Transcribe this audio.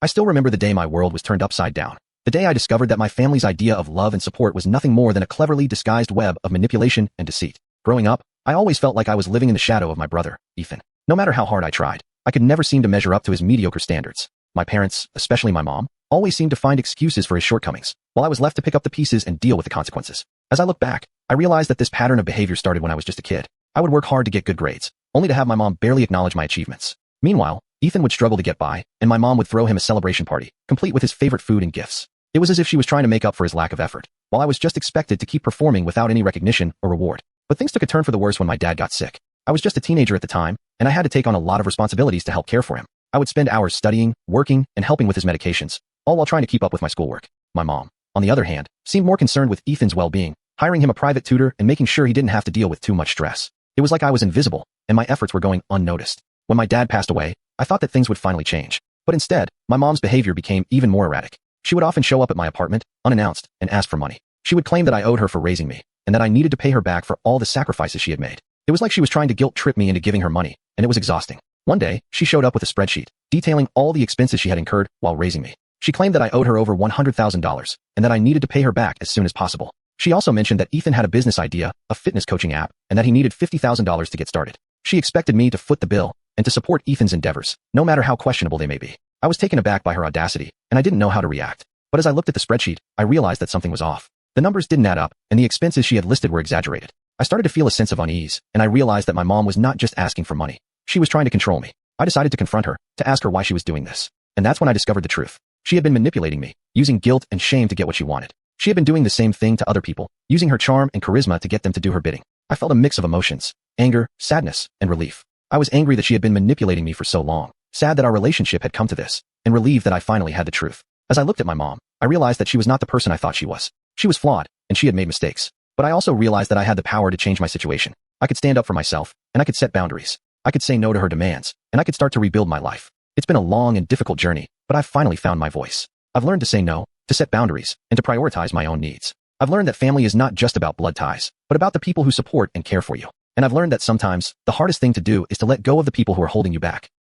I still remember the day my world was turned upside down. The day I discovered that my family's idea of love and support was nothing more than a cleverly disguised web of manipulation and deceit. Growing up, I always felt like I was living in the shadow of my brother, Ethan. No matter how hard I tried, I could never seem to measure up to his mediocre standards. My parents, especially my mom, always seemed to find excuses for his shortcomings, while I was left to pick up the pieces and deal with the consequences. As I look back, I realized that this pattern of behavior started when I was just a kid. I would work hard to get good grades, only to have my mom barely acknowledge my achievements. Meanwhile, Ethan would struggle to get by, and my mom would throw him a celebration party, complete with his favorite food and gifts. It was as if she was trying to make up for his lack of effort, while I was just expected to keep performing without any recognition or reward. But things took a turn for the worse when my dad got sick. I was just a teenager at the time, and I had to take on a lot of responsibilities to help care for him. I would spend hours studying, working, and helping with his medications, all while trying to keep up with my schoolwork. My mom, on the other hand, seemed more concerned with Ethan's well-being, hiring him a private tutor and making sure he didn't have to deal with too much stress. It was like I was invisible, and my efforts were going unnoticed. When my dad passed away, I thought that things would finally change. But instead, my mom's behavior became even more erratic. She would often show up at my apartment, unannounced, and ask for money. She would claim that I owed her for raising me, and that I needed to pay her back for all the sacrifices she had made. It was like she was trying to guilt-trip me into giving her money, and it was exhausting. One day, she showed up with a spreadsheet, detailing all the expenses she had incurred while raising me. She claimed that I owed her over $100,000, and that I needed to pay her back as soon as possible. She also mentioned that Ethan had a business idea, a fitness coaching app, and that he needed $50,000 to get started. She expected me to foot the bill, and to support Ethan's endeavors, no matter how questionable they may be. I was taken aback by her audacity, and I didn't know how to react. But as I looked at the spreadsheet, I realized that something was off. The numbers didn't add up, and the expenses she had listed were exaggerated. I started to feel a sense of unease, and I realized that my mom was not just asking for money. She was trying to control me. I decided to confront her, to ask her why she was doing this. And that's when I discovered the truth. She had been manipulating me, using guilt and shame to get what she wanted. She had been doing the same thing to other people, using her charm and charisma to get them to do her bidding. I felt a mix of emotions, anger, sadness, and relief. I was angry that she had been manipulating me for so long, sad that our relationship had come to this, and relieved that I finally had the truth. As I looked at my mom, I realized that she was not the person I thought she was. She was flawed, and she had made mistakes. But I also realized that I had the power to change my situation. I could stand up for myself, and I could set boundaries. I could say no to her demands, and I could start to rebuild my life. It's been a long and difficult journey, but I've finally found my voice. I've learned to say no, to set boundaries, and to prioritize my own needs. I've learned that family is not just about blood ties, but about the people who support and care for you. And I've learned that sometimes, the hardest thing to do is to let go of the people who are holding you back.